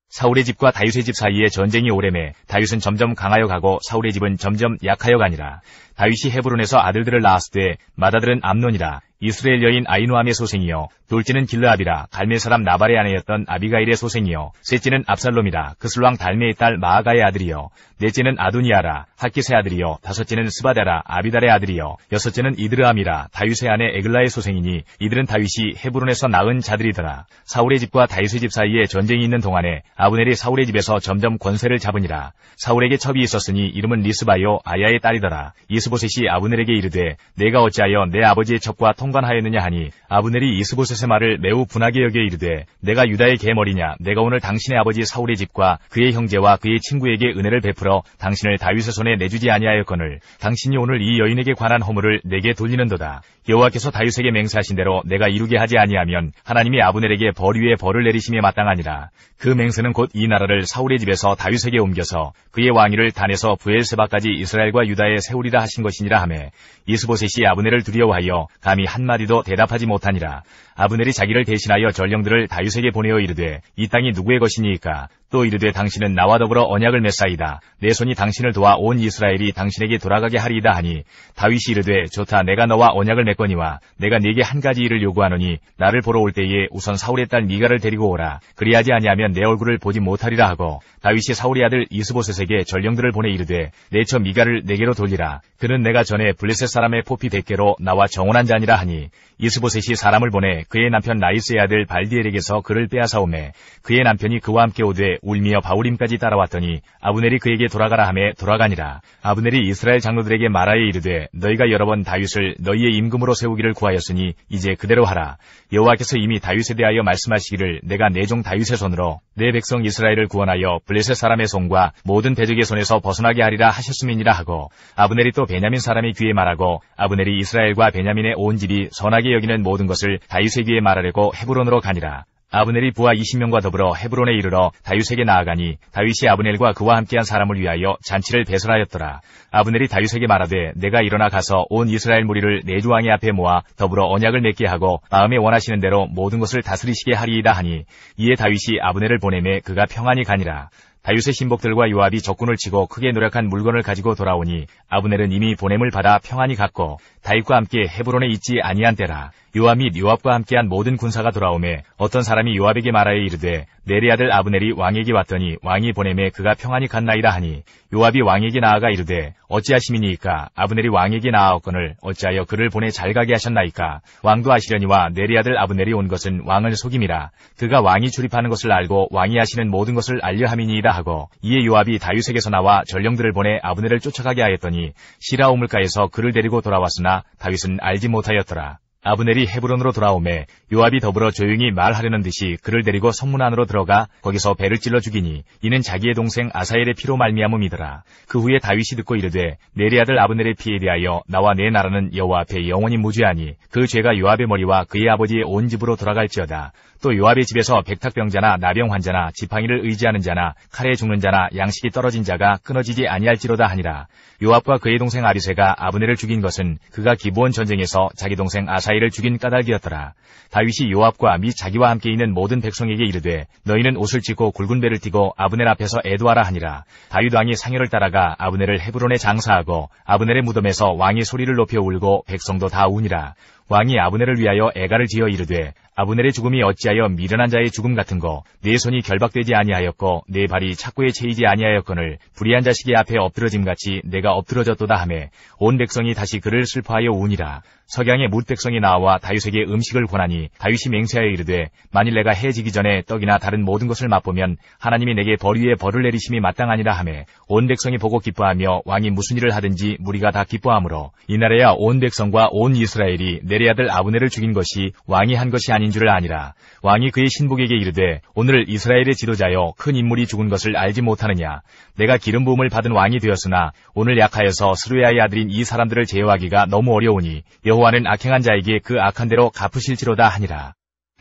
사울의 집과 다윗의 집 사이에 전쟁이 오래매 다윗은 점점 강하여 가고 사울의 집은 점점 약하여 가니라. 다윗이 헤브론에서 아들들을 낳았을 때 맏아들은 암논이라. 이스라엘 여인 아히노함의 소생이요 둘째는 길르압이라. 갈멜 사람 나발의 아내였던 아비가일의 소생이요 셋째는 압살롬이라. 그슬왕 달메의 딸 마아가의 아들이요 넷째는 아도니아라. 핫깃의 아들이요 다섯째는 스바다라. 아비달의 아들이요 여섯째는 이드르암이라. 다윗의 아내 에글라의 소생이니 이들은 다윗이 헤브론에서 낳은 자들이더라. 사울의 집과 다윗의 집 사이에 전쟁이 있는 동안에 아브넬이 사울의 집에서 점점 권세를 잡으니라. 사울에게 첩이 있었으니 이름은 리스바요 아야의 딸이더라. 이스보셋이 아브넬에게 이르되 내가 어찌하여 내 아버지의 첩과 통관하였느냐 하니 아브넬이 이스보셋의 말을 매우 분하게 여겨 이르되 내가 유다의 계머리냐. 내가 오늘 당신의 아버지 사울의 집과 그의 형제와 그의 친구에게 은혜를 베풀어 당신을 다윗의 손에 내주지 아니하였거늘 당신이 오늘 이 여인에게 관한 허물을 내게 돌리는도다. 여호와께서 다윗에게 맹세하신 대로 내가 이루게 하지 아니하면 하나님이 아브넬에게 벌 위에 벌을 내리심에 마땅하니라. 그 맹세는 곧 이 나라를 사울의 집에서 다윗에게 옮겨서 그의 왕위를 단에서 브엘세바까지 이스라엘과 유다에 세우리라 하신 것이니라 하매 이스보셋이 아브넬을 두려워하여 감히 한마디도 대답하지 못하니라. 아브넬이 자기를 대신하여 전령들을 다윗에게 보내어 이르되 이 땅이 누구의 것이니이까. 또 이르되 당신은 나와 더불어 언약을 맺사이다. 내 손이 당신을 도와 온 이스라엘이 당신에게 돌아가게 하리이다 하니 다윗이 이르되 좋다. 내가 너와 언약을 맺거니와 내가 네게 한 가지 일을 요구하노니 나를 보러 올 때에 우선 사울의 딸 미가를 데리고 오라. 그리하지 아니하면 내 얼굴을 보지 못하리라 하고 다윗이 사울의 아들 이스보셋에게 전령들을 보내 이르되 내 처 미가를 내게로 돌리라. 그는 내가 전에 블레셋 사람의 포피 100개로 나와 정혼한 자니라 하니 이스보셋이 사람을 보내 그의 남편 나이스의 아들 발디엘에게서 그를 빼앗아오매 그의 남편이 그와 함께 오되 울미어 바울임까지 따라왔더니 아브넬이 그에게 돌아가라 하매 돌아가니라. 아브넬이 이스라엘 장로들에게 말하여 이르되 너희가 여러 번 다윗을 너희의 임금으로 세우기를 구하였으니 이제 그대로 하라. 여호와께서 이미 다윗에 대하여 말씀하시기를 내가 내 종 다윗의 손으로 내 백성 이스라엘을 구원하여 블레셋 사람의 손과 모든 대적의 손에서 벗어나게 하리라 하셨음이니라 하고 아브넬이 또 베냐민 사람의 귀에 말하고 아브넬이 이스라엘과 베냐민의 온 집이 선하게 여기는 모든 것을 다윗의 귀에 말하려고 헤브론으로 가니라. 아브넬이 부하 20명과 더불어 헤브론에 이르러 다윗에게 나아가니 다윗이 아브넬과 그와 함께한 사람을 위하여 잔치를 배설하였더라. 아브넬이 다윗에게 말하되 내가 일어나 가서 온 이스라엘 무리를 내 주 왕의 앞에 모아 더불어 언약을 맺게 하고 마음에 원하시는 대로 모든 것을 다스리시게 하리이다 하니 이에 다윗이 아브넬을 보내매 그가 평안히 가니라. 다윗의 신복들과 요압이 적군을 치고 크게 노력한 물건을 가지고 돌아오니 아브넬은 이미 보냄을 받아 평안히 갔고 다윗과 함께 헤브론에 있지 아니한 때라. 요압 및 요압과 함께한 모든 군사가 돌아오매 어떤 사람이 요압에게 말하여 이르되 넬의 아들 아브넬이 왕에게 왔더니 왕이 보내매 그가 평안히 갔나이다 하니 요압이 왕에게 나아가 이르되 어찌하심이니이까. 아브넬이 왕에게 나아왔거늘 어찌하여 그를 보내 잘 가게 하셨나이까. 왕도 아시려니와 넬의 아들 아브넬이 온 것은 왕을 속임이라. 그가 왕이 출입하는 것을 알고 왕이 하시는 모든 것을 알려 함이니이다 하고 이에 요압이 다윗에게서 나와 전령들을 보내 아브넬을 쫓아가게 하였더니 시라 우물가에서 그를 데리고 돌아왔으나 다윗은 알지 못하였더라. 아브넬이 헤브론으로 돌아오매 요압이 더불어 조용히 말하려는 듯이 그를 데리고 성문 안으로 들어가 거기서 배를 찔러 죽이니 이는 자기의 동생 아사엘의 피로 말미암음이더라. 그 후에 다윗이 듣고 이르되 넬의 아들 아브넬의 피에 대하여 나와 내 나라는 여호와 앞에 영원히 무죄하니 그 죄가 요압의 머리와 그의 아버지의 온 집으로 돌아갈지어다. 또 요압의 집에서 백탁병자나 나병 환자나 지팡이를 의지하는 자나 칼에 죽는 자나 양식이 떨어진 자가 끊어지지 아니할지로다 하니라. 요압과 그의 동생 아비새가 아브넬을 죽인 것은 그가 기브온 전쟁에서 자기 동생 아사엘을 죽인 까닭이었더라. 다윗이 요압과 및 자기와 함께 있는 모든 백성에게 이르되 너희는 옷을 찢고 굵은 배를 띠고 아브넬 앞에서 애도하라 하니라. 다윗 왕이 상여를 따라가 아브넬을 헤브론에 장사하고 아브넬의 무덤에서 왕이 소리를 높여 울고 백성도 다 우니라. 왕이 아브넬을 위하여 애가를 지어 이르되 아브넬의 죽음이 어찌하여 미련한 자의 죽음 같은고 네 손이 결박되지 아니하였고 네 발이 착고에 채이지 아니하였거늘 불의한 자식의 앞에 엎드러짐같이 내가 엎드러졌도다 하매 온 백성이 다시 그를 슬퍼하여 우니라. 석양에 뭇 백성이 나와 다윗에게 음식을 권하니 다윗이 맹세하여 이르되 만일 내가 해 지기 전에 떡이나 다른 모든 것을 맛보면 하나님이 내게 벌 위에 벌을 내리심이 마땅하니라 하매 온 백성이 보고 기뻐하며 왕이 무슨 일을 하든지 무리가 다 기뻐하므로 이날에야 온 백성과 온 이스라엘이 내 넬의 아들 아브넬을 죽인 것이 왕이 한 것이 아닌 줄을 아니라 왕이 그의 신복에게 이르되 오늘 이스라엘의 지도자여 큰 인물이 죽은 것을 알지 못하느냐 내가 기름 부음을 받은 왕이 되었으나 오늘 약하여서 스루야의 아들인 이 사람들을 제어하기가 너무 어려우니 여호와는 악행한 자에게 그 악한 대로 갚으실지로다 하니라.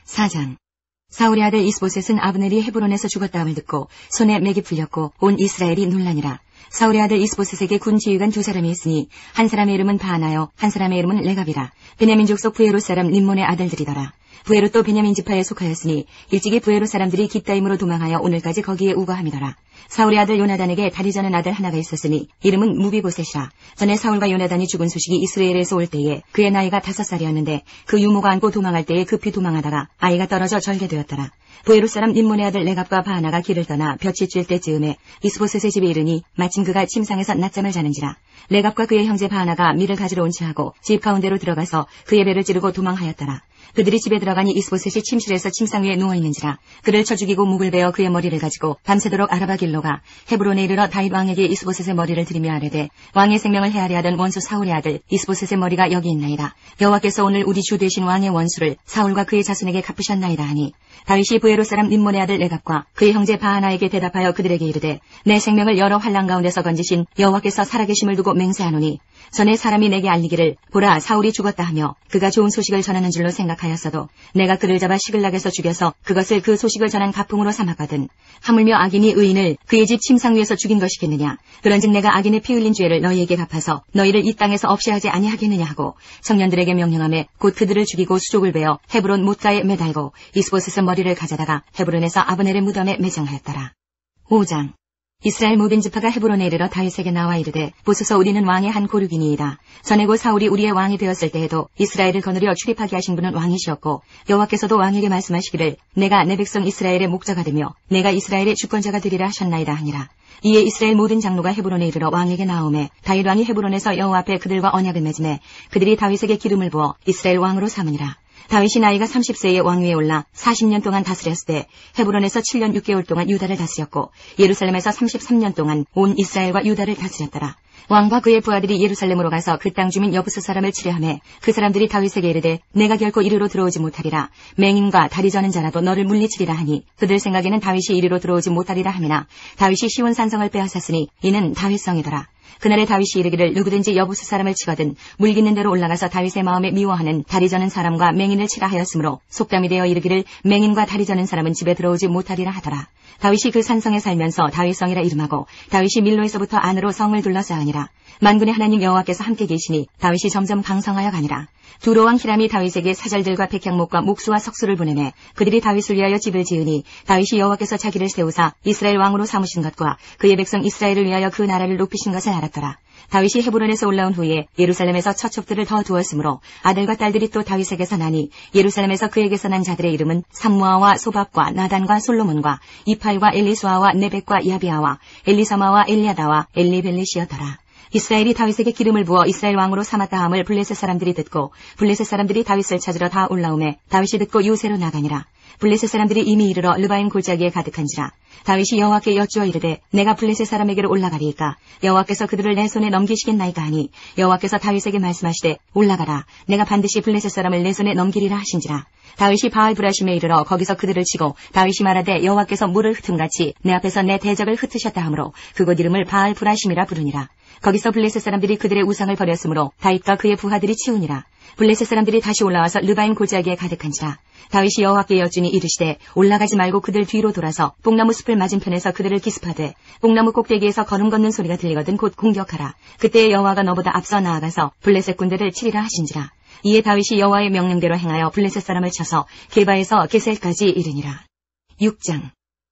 4장. 사울의 아들 이스보셋은 아브넬이 헤브론에서 죽었다함을 듣고 손에 맥이 풀렸고 온 이스라엘이 놀라니라. 사울의 아들 이스보셋에게 군 지휘관 두 사람이 있으니 한 사람의 이름은 바하나요 한 사람의 이름은 레갑이라. 베냐민 족속 부에롯 사람 림몬의 아들들이더라. 부에롯도 베냐민 지파에 속하였으니 일찍이 부에롯 사람들이 깃다임으로 도망하여 오늘까지 거기에 우거함이더라. 사울의 아들 요나단에게 다리 저는 아들 하나가 있었으니 이름은 무비보셋이라. 전에 사울과 요나단이 죽은 소식이 이스라엘에서 올 때에 그의 나이가 5살이었는데 그 유모가 안고 도망할 때에 급히 도망하다가 아이가 떨어져 절개되었더라. 부에롯 사람 림몬의 아들 레갑과 바하나가 길을 떠나 볕이 쬐 때쯤에 이스보셋의 집에 이르니 마침 그가 침상에서 낮잠을 자는지라. 레갑과 그의 형제 바하나가 밀을 가지러 온 채하고 집 가운데로 들어가서 그의 배를 찌르고 도망하였더라. 그들이 집에 들어가니 이스보셋이 침실에서 침상 위에 누워있는지라. 그를 쳐 죽이고 목을 베어 그의 머리를 가지고 밤새도록 아라바 길로 가 헤브론에 이르러 다윗 왕에게 이스보셋의 머리를 들이며 아뢰되 왕의 생명을 헤아려 하던 원수 사울의 아들 이스보셋의 머리가 여기 있나이다. 여호와께서 오늘 우리 주 되신 왕의 원수를 사울과 그의 자손에게 갚으셨나이다 하니 다윗이 부에롯 사람 림몬의 아들 레갑과 그의 형제 바하나에게 대답하여 그들에게 이르되 내 생명을 여러 환난 가운데서 건지신 여호와께서 살아계심을 두고 맹세하노니 전에 사람이 내게 알리기를 보라 사울이 죽었다 하며 그가 좋은 소식을 전하는 줄로 생각하였어도 내가 그를 잡아 시글락에서 죽여서 그것을 그 소식을 전한 가풍으로 삼았거든. 하물며 악인이 의인을 그의 집 침상 위에서 죽인 것이겠느냐. 그런즉 내가 악인의 피 흘린 죄를 너희에게 갚아서 너희를 이 땅에서 없이 하지 아니하겠느냐 하고 청년들에게 명령하며 곧 그들을 죽이고 수족을 베어 헤브론 못가에 매달고 이스보셋의 머리를 가져다가 헤브론에서 아브넬의 무덤에 매장하였더라. 5장. 이스라엘 모든 지파가 헤브론에 이르러 다윗에게 나와 이르되 보소서 우리는 왕의 한 고륙이니이다. 전에 곧 사울이 우리의 왕이 되었을 때에도 이스라엘을 거느려 출입하게 하신 분은 왕이시었고 여호와께서도 왕에게 말씀하시기를 내가 내 백성 이스라엘의 목자가 되며 내가 이스라엘의 주권자가 되리라 하셨나이다 하니라. 이에 이스라엘 모든 장로가 헤브론에 이르러 왕에게 나오매 다윗 왕이 헤브론에서 여호와 앞에 그들과 언약을 맺으매 그들이 다윗에게 기름을 부어 이스라엘 왕으로 삼으니라. 다윗이 나이가 30세에 왕위에 올라 40년 동안 다스렸을 때 헤브론에서 7년 6개월 동안 유다를 다스렸고 예루살렘에서 33년 동안 온 이스라엘과 유다를 다스렸더라. 왕과 그의 부하들이 예루살렘으로 가서 그 땅 주민 여부스 사람을 치려하매 그 사람들이 다윗에게 이르되 내가 결코 이리로 들어오지 못하리라. 맹인과 다리 저는 자라도 너를 물리치리라 하니 그들 생각에는 다윗이 이리로 들어오지 못하리라 하미나 다윗이 시온 산성을 빼앗았으니 이는 다윗성이더라. 그날에 다윗이 이르기를 누구든지 여부스 사람을 치거든 물깃는 대로 올라가서 다윗의 마음에 미워하는 다리 저는 사람과 맹인을 치라 하였으므로 속담이 되어 이르기를 맹인과 다리 저는 사람은 집에 들어오지 못하리라 하더라. 다윗이 그 산성에 살면서 다윗성이라 이름하고 다윗이 밀로에서부터 안으로 성을 둘러싸으니라. 만군의 하나님 여호와께서 함께 계시니 다윗이 점점 강성하여 가니라. 두로 왕 히람이 다윗에게 사절들과 백향목과 목수와 석수를 보내매 그들이 다윗을 위하여 집을 지으니 다윗이 여호와께서 자기를 세우사 이스라엘 왕으로 삼으신 것과 그의 백성 이스라엘을 위하여 그 나라를 높이신 것을 알았더라. 다윗이 헤브론에서 올라온 후에 예루살렘에서 처첩들을 더 두었으므로 아들과 딸들이 또 다윗에게서 나니 예루살렘에서 그에게서 난 자들의 이름은 삼무아와 소밥과 나단과 솔로몬과 이팔과 엘리수아와 네벡과 야비아와 엘리사마와 엘리아다와 엘리벨릿이었더라. 이스라엘이 다윗에게 기름을 부어 이스라엘 왕으로 삼았다 함을 블레셋 사람들이 듣고 블레셋 사람들이 다윗을 찾으러 다 올라오매 다윗이 듣고 요새로 나가니라. 블레셋 사람들이 이미 이르러 르바임 골짜기에 가득한지라. 다윗이 여호와께 여쭈어 이르되 내가 블레셋 사람에게로 올라가리이까 여호와께서 그들을 내 손에 넘기시겠나이까 하니 여호와께서 다윗에게 말씀하시되 올라가라 내가 반드시 블레셋 사람을 내 손에 넘기리라 하신지라. 다윗이 바알 브라심에 이르러 거기서 그들을 치고 다윗이 말하되 여호와께서 물을 흩음같이 내 앞에서 내 대적을 흩으셨다 하므로 그곳 이름을 바알 브라심이라 부르니라. 거기서 블레셋 사람들이 그들의 우상을 버렸으므로 다윗과 그의 부하들이 치우니라. 블레셋 사람들이 다시 올라와서 르바임 골짜기에 가득한지라. 다윗이 여호와께 여쭈니 이르시되 올라가지 말고 그들 뒤로 돌아서 뽕나무 숲을 맞은편에서 그들을 기습하되 뽕나무 꼭대기에서 걸음 걷는 소리가 들리거든 곧 공격하라. 그때에 여호와가 너보다 앞서 나아가서 블레셋 군대를 치리라 하신지라. 이에 다윗이 여호와의 명령대로 행하여 블레셋 사람을 쳐서 게바에서 게셀까지 이르니라. 6장.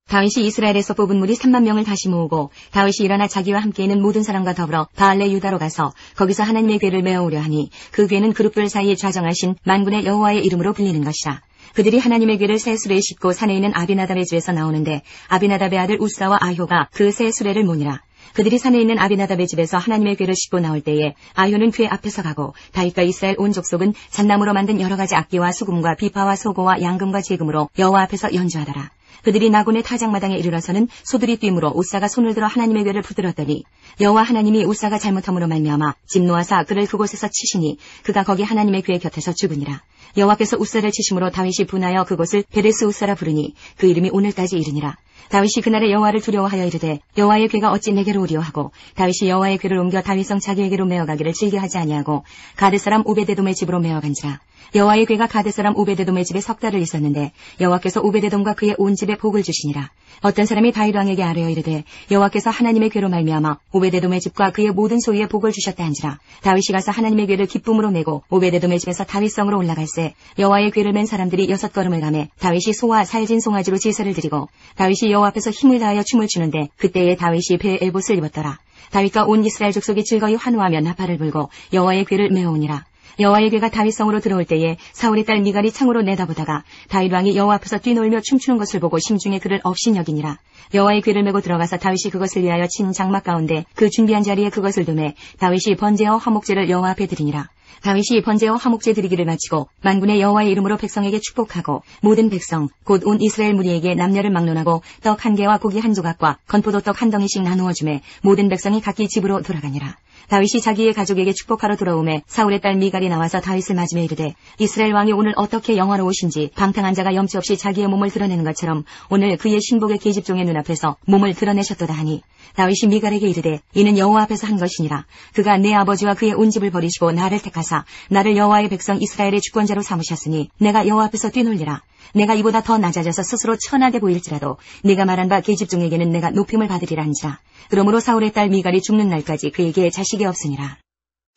다윗이 이스라엘에서 뽑은 무리 3만 명을 다시 모으고 다윗이 일어나 자기와 함께 있는 모든 사람과 더불어 바알레 유다로 가서 거기서 하나님의 궤를 메어오려 하니 그 궤는 그룹들 사이에 좌정하신 만군의 여호와의 이름으로 불리는 것이라. 그들이 하나님의 궤를 새 수레에 싣고 산에 있는 아비나답의 집에서 나오는데 아비나답의 아들 우사와 아효가 그 새 수레를 모니라. 그들이 산에 있는 아비나답의 집에서 하나님의 궤를 싣고 나올 때에 아효는 궤 앞에서 가고 다윗과 이스라엘 온 족속은 잣나무로 만든 여러 가지 악기와 수금과 비파와 소고와 양금과 제금으로 여호와 앞에서 연주하더라. 그들이 나곤의 타작마당에 이르러서는 소들이 뛰므로 우사가 손을 들어 하나님의 궤를 붙들었더니 여호와 하나님이 우사가 잘못함으로 말미암아 진노하사 그를 그곳에서 치시니 그가 거기 하나님의 궤 곁에서 죽으니라. 여호와께서 우사를 치심으로 다윗이 분하여 그곳을 베레스 우사라 부르니 그 이름이 오늘까지 이르니라. 다윗이 그날에 여호와를 두려워하여 이르되 여호와의 궤가 어찌 내게로 오리오 하고 다윗이 여호와의 궤를 옮겨 다윗성 자기에게로 메어가기를 즐겨하지 아니하고 가드 사람 오베데돔의 집으로 메어간지라. 여호와의 궤가 가드 사람 오베데돔의 집에 석 달을 있었는데 여호와께서 오베데돔과 그의 온 집에 복을 주시니라. 어떤 사람이 다윗 왕에게 아뢰어 이르되 여호와께서 하나님의 궤로 말미암아 오베데돔의 집과 그의 모든 소유에 복을 주셨다 한지라. 다윗이 가서 하나님의 궤를 기쁨으로 메고 오베데돔의 집에서 다윗성으로 올라갈새 여호와의 궤를 맨 사람들이 6걸음을 가매 다윗이 소와 살진 송아지로 제사를 드리고 다윗이 여호와 앞에서 힘을 다하여 춤을 추는데 그때에 다윗이 배에 에봇을 입었더라. 다윗과 온 이스라엘 족속이 즐거이 환호하며 나팔을 불고 여호와의 궤를 메어오니라. 여호와의 궤가 다윗성으로 들어올 때에 사울의 딸 미갈이 창으로 내다보다가 다윗 왕이 여호와 앞에서 뛰놀며 춤추는 것을 보고 심중에 그를 업신여기니라. 여호와의 궤를 메고 들어가서 다윗이 그것을 위하여 친 장막 가운데 그 준비한 자리에 그것을 두매 다윗이 번제와 화목제를 여호와 앞에 드리니라. 다윗이 번제와 화목제 드리기를 마치고 만군의 여호와의 이름으로 백성에게 축복하고 모든 백성 곧 온 이스라엘 무리에게 남녀를 막론하고 떡 한 개와 고기 한 조각과 건포도 떡 한 덩이씩 나누어 주매 모든 백성이 각기 집으로 돌아가니라. 다윗이 자기의 가족에게 축복하러 돌아오매 사울의 딸 미갈이 나와서 다윗을 맞으며 이르되 이스라엘 왕이 오늘 어떻게 영화로우신지 방탕한 자가 염치 없이 자기의 몸을 드러내는 것처럼 오늘 그의 신복의 계집종의 눈앞에서 몸을 드러내셨도다 하니 다윗이 미갈에게 이르되 이는 여호와 앞에서 한 것이니라. 그가 내 아버지와 그의 온 집을 버리시고 나를 택하사 나를 여호와의 백성 이스라엘의 주권자로 삼으셨으니 내가 여호와 앞에서 뛰놀리라. 내가 이보다 더 낮아져서 스스로 천하게 보일지라도 네가 말한 바 계집종에게는 내가 높임을 받으리라 한지라. 그러므로 사울의 딸 미갈이 죽는 날까지 그에게 자식이 없으니라.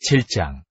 7장.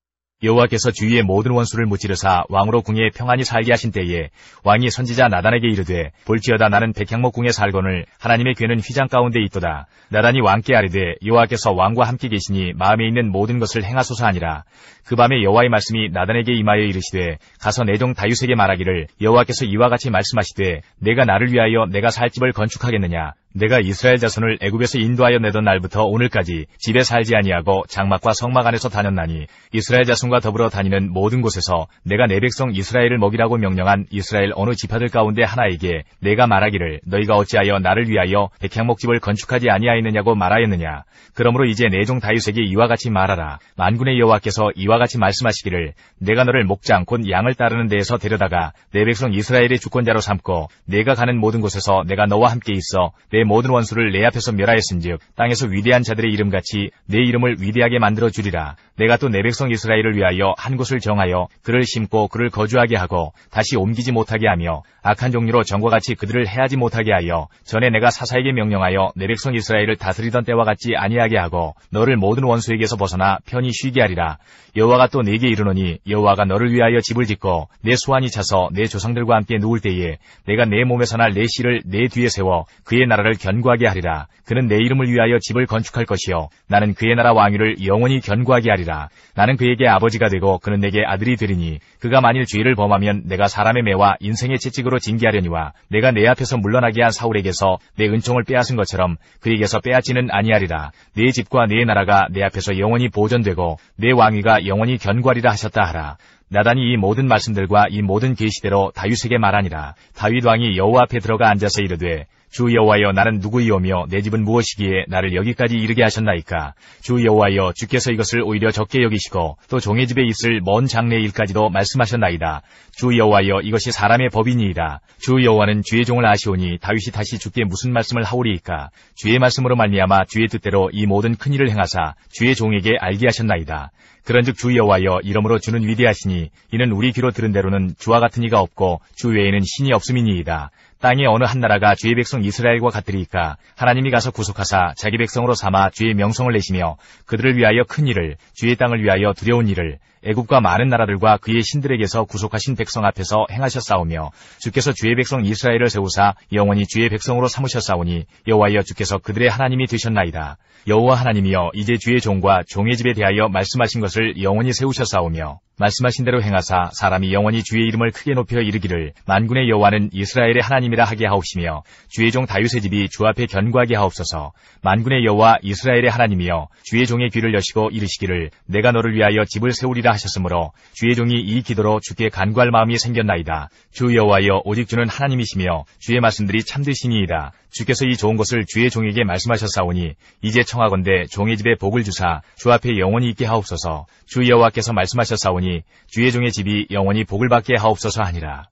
여호와께서 주위의 모든 원수를 무찌르사 왕으로 궁에 평안히 살게 하신 때에 왕이 선지자 나단에게 이르되 볼지어다 나는 백향목 궁에 살거늘 하나님의 궤는 휘장 가운데 있도다. 나단이 왕께 아뢰되 여호와께서 왕과 함께 계시니 마음에 있는 모든 것을 행하소서 하니라. 그 밤에 여호와의 말씀이 나단에게 임하여 이르시되 가서 내 종 다윗에게 말하기를 여호와께서 이와 같이 말씀하시되 내가 나를 위하여 내가 살 집을 건축하겠느냐. 내가 이스라엘 자손을 애굽에서 인도하여 내던 날부터 오늘까지 집에 살지 아니하고 장막과 성막 안에서 다녔나니 이스라엘 자손과 더불어 다니는 모든 곳에서 내가 내 백성 이스라엘을 먹이라고 명령한 이스라엘 어느 지파들 가운데 하나에게 내가 말하기를 너희가 어찌하여 나를 위하여 백향목집을 건축하지 아니하였느냐고 말하였느냐. 그러므로 이제 내 종 다윗에게 이와 같이 말하라. 만군의 여호와께서 이와 같이 말씀하시기를 내가 너를 목장 곧 양을 따르는 데에서 데려다가 내 백성 이스라엘의 주권자로 삼고 내가 가는 모든 곳에서 내가 너와 함께 있어 내 모든 원수를 내 앞에서 멸하였은즉 땅에서 위대한 자들의 이름같이 내 이름을 위대하게 만들어 주리라. 내가 또 내 백성 이스라엘을 위하여 한 곳을 정하여 그를 심고 그를 거주하게 하고 다시 옮기지 못하게 하며 악한 종류로 전과 같이 그들을 해하지 못하게 하여 전에 내가 사사에게 명령하여 내 백성 이스라엘을 다스리던 때와 같지 아니하게 하고 너를 모든 원수에게서 벗어나 편히 쉬게 하리라. 여호와가 또 내게 이르노니 여호와가 너를 위하여 집을 짓고 내 소환이 차서 내 조상들과 함께 누울 때에 내가 내 몸에서 날 내 씨를 내 뒤에 세워 그의 나라를 견고하게 하리라. 그는 내 이름을 위하여 집을 건축할 것이요 나는 그의 나라 왕위를 영원히 견고하게 하리라. 나는 그에게 아버지가 되고 그는 내게 아들이 되리니 그가 만일 죄를 범하면 내가 사람의 매와 인생의 채찍으로 징계하려니와 내가 내 앞에서 물러나게 한 사울에게서 내 은총을 빼앗은 것처럼 그에게서 빼앗지는 아니하리라. 내 집과 내 나라가 내 앞에서 영원히 보존되고 내 왕위가 영원히 견고하리라 하셨다 하라. 나단이 이 모든 말씀들과 이 모든 계시대로 다윗에게 말하니라. 다윗 왕이 여호와 앞에 들어가 앉아서 이르되 주 여호와여 나는 누구이오며 내 집은 무엇이기에 나를 여기까지 이르게 하셨나이까. 주 여호와여 주께서 이것을 오히려 적게 여기시고 또 종의 집에 있을 먼 장래 일까지도 말씀하셨나이다. 주 여호와여 이것이 사람의 법이니이다. 주 여호와는 주의 종을 아시오니 다윗이 다시 주께 무슨 말씀을 하오리이까. 주의 말씀으로 말미암아 주의 뜻대로 이 모든 큰 일을 행하사 주의 종에게 알게 하셨나이다. 그런즉 주 여호와여 이러므로 주는 위대하시니 이는 우리 귀로 들은 대로는 주와 같은 이가 없고 주 외에는 신이 없음이니이다. 땅의 어느 한 나라가 주의 백성 이스라엘과 같으리이까. 하나님이 가서 구속하사 자기 백성으로 삼아 주의 명성을 내시며 그들을 위하여 큰 일을 주의 땅을 위하여 두려운 일을 애굽과 많은 나라들과 그의 신들에게서 구속하신 백성 앞에서 행하셨사오며 주께서 주의 백성 이스라엘을 세우사 영원히 주의 백성으로 삼으셨사오니 여호와여 주께서 그들의 하나님이 되셨나이다. 여호와 하나님이여 이제 주의 종과 종의 집에 대하여 말씀하신 것을 영원히 세우셨사오며 말씀하신 대로 행하사 사람이 영원히 주의 이름을 크게 높여 이르기를 만군의 여호와는 이스라엘의 하나님이라 하게 하옵시며 주의 종 다윗의 집이 주 앞에 견고하게 하옵소서. 만군의 여호와 이스라엘의 하나님이여 주의 종의 귀를 여시고 이르시기를 내가 너를 위하여 집을 세우리라 하셨으므로 주의 종이 이 기도로 주께 간구할 마음이 생겼나이다. 주 여호와여 오직 주는 하나님이시며 주의 말씀들이 참되시니이다. 주께서 이 좋은 것을 주의 종에게 말씀하셨사오니 이제 청하건대 종의 집에 복을 주사 주 앞에 영원히 있게 하옵소서. 주 여호와께서 말씀하셨사오니 주의 종의 집이 영원히 복을 받게 하옵소서 하니라.